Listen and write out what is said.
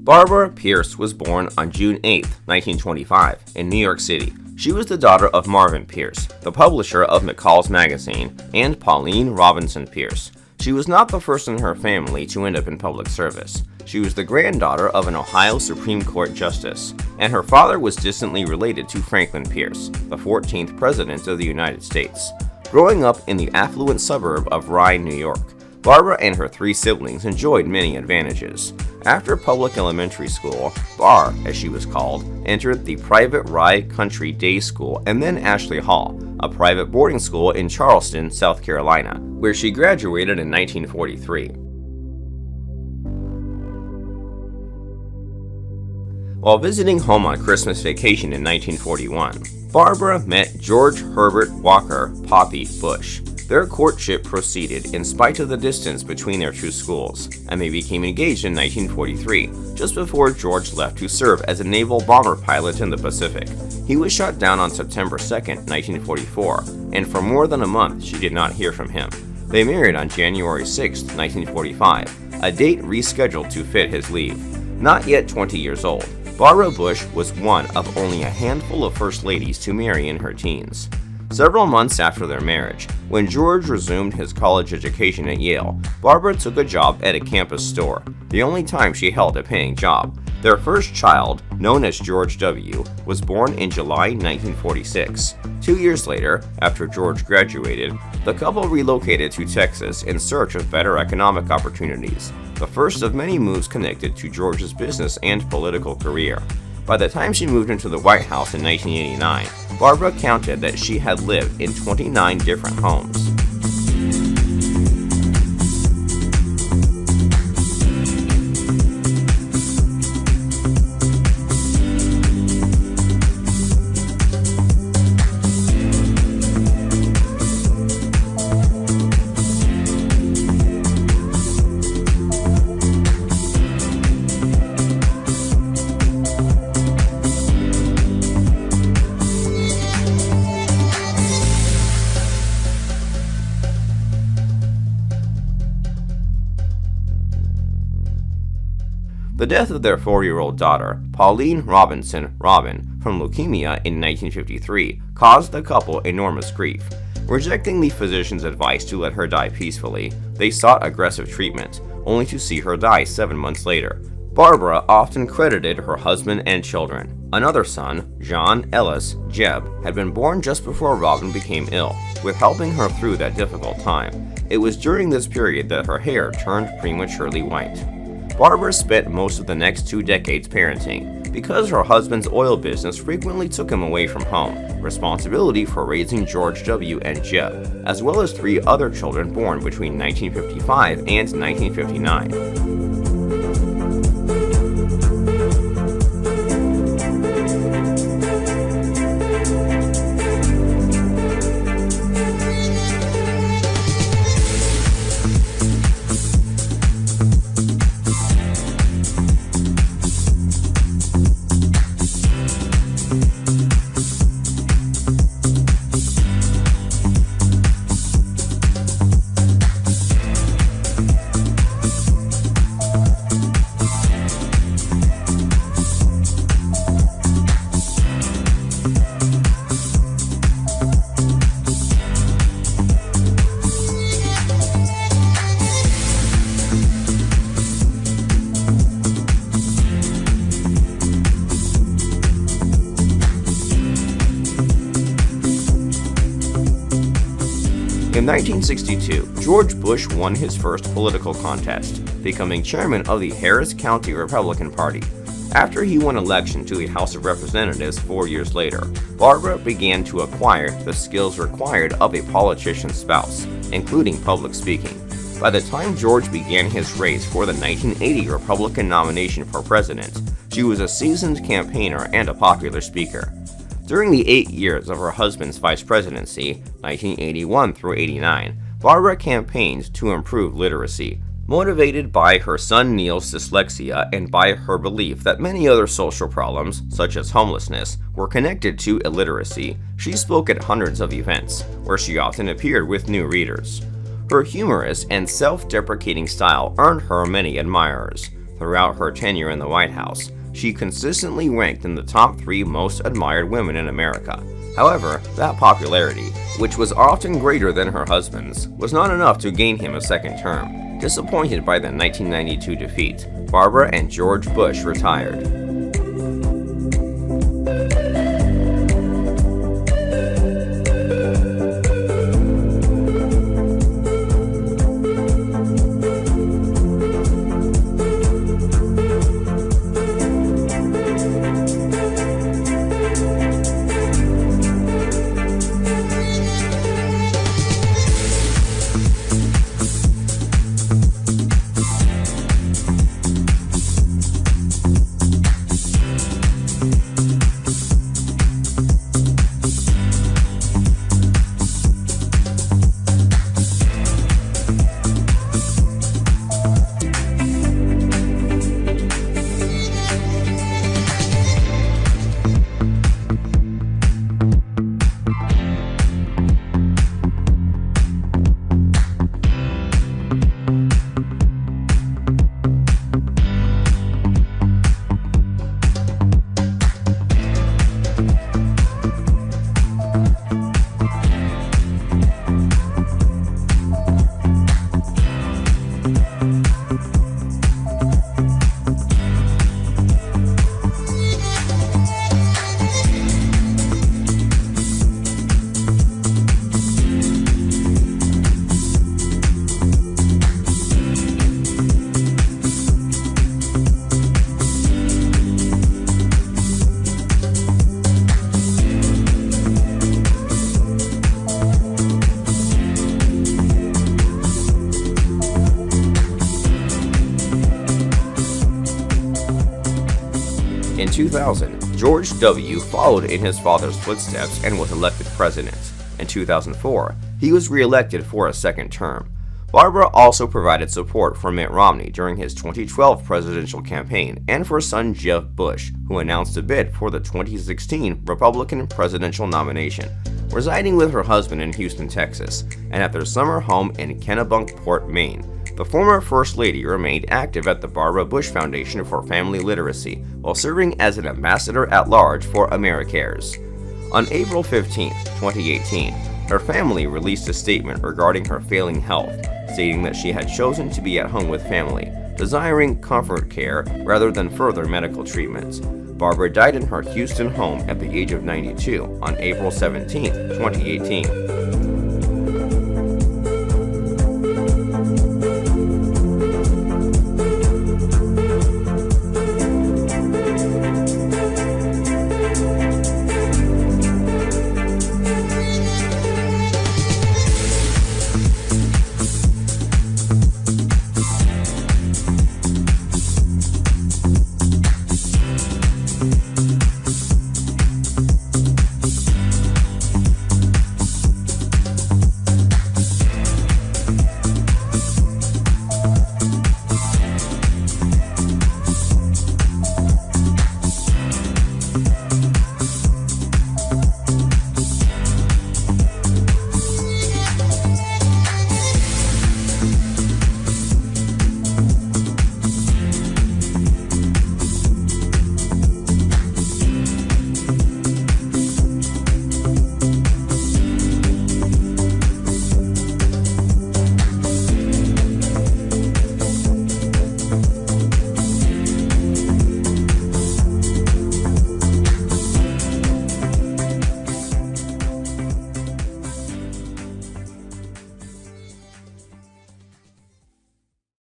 Barbara Pierce was born on June 8, 1925, in New York City. She was the daughter of Marvin Pierce, the publisher of McCall's magazine, and Pauline Robinson Pierce. She was not the first in her family to end up in public service. She was the granddaughter of an Ohio Supreme Court justice, and her father was distantly related to Franklin Pierce, the 14th President of the United States. Growing up in the affluent suburb of Rye, New York, Barbara and her three siblings enjoyed many advantages. After public elementary school, Bar, as she was called, entered the private Rye Country Day School and then Ashley Hall, a private boarding school in Charleston, South Carolina, where she graduated in 1943. While visiting home on Christmas vacation in 1941, Barbara met George Herbert Walker Poppy Bush. Their courtship proceeded in spite of the distance between their two schools, and they became engaged in 1943, just before George left to serve as a naval bomber pilot in the Pacific. He was shot down on September 2, 1944, and for more than a month she did not hear from him. They married on January 6, 1945, a date rescheduled to fit his leave. Not yet 20 years old, Barbara Bush was one of only a handful of first ladies to marry in her teens. Several months after their marriage, when George resumed his college education at Yale, Barbara took a job at a campus store, the only time she held a paying job. Their first child, known as George W., was born in July 1946. 2 years later, after George graduated, the couple relocated to Texas in search of better economic opportunities, the first of many moves connected to George's business and political career. By the time she moved into the White House in 1989, Barbara counted that she had lived in 29 different homes. The death of their 4-year-old daughter, Pauline Robinson Robin, from leukemia in 1953, caused the couple enormous grief. Rejecting the physician's advice to let her die peacefully, they sought aggressive treatment, only to see her die 7 months later. Barbara often credited her husband and children. Another son, John Ellis Jeb, had been born just before Robin became ill, with helping her through that difficult time. It was during this period that her hair turned prematurely white. Barbara spent most of the next 2 decades parenting. Because her husband's oil business frequently took him away from home, responsibility for raising George W. and Jeb, as well as 3 other children born between 1955 and 1959. In 1962, George Bush won his first political contest, becoming chairman of the Harris County Republican Party. After he won election to the House of Representatives 4 years later, Barbara began to acquire the skills required of a politician's spouse, including public speaking. By the time George began his race for the 1980 Republican nomination for president, she was a seasoned campaigner and a popular speaker. During the 8 years of her husband's vice presidency, 1981 through 89, Barbara campaigned to improve literacy. Motivated by her son Neil's dyslexia and by her belief that many other social problems, such as homelessness, were connected to illiteracy, she spoke at hundreds of events, where she often appeared with new readers. Her humorous and self-deprecating style earned her many admirers. Throughout her tenure in the White House, she consistently ranked in the top 3 most admired women in America. However, that popularity, which was often greater than her husband's, was not enough to gain him a second term. Disappointed by the 1992 defeat, Barbara and George Bush retired. In 2000, George W. followed in his father's footsteps and was elected president. In 2004, he was re-elected for a second term. Barbara also provided support for Mitt Romney during his 2012 presidential campaign and for son Jeb Bush, who announced a bid for the 2016 Republican presidential nomination. Residing with her husband in Houston, Texas, and at their summer home in Kennebunkport, Maine, the former First Lady remained active at the Barbara Bush Foundation for Family Literacy while serving as an ambassador at large for AmeriCares. On April 15, 2018, her family released a statement regarding her failing health, stating that she had chosen to be at home with family, desiring comfort care rather than further medical treatments. Barbara died in her Houston home at the age of 92 on April 17, 2018.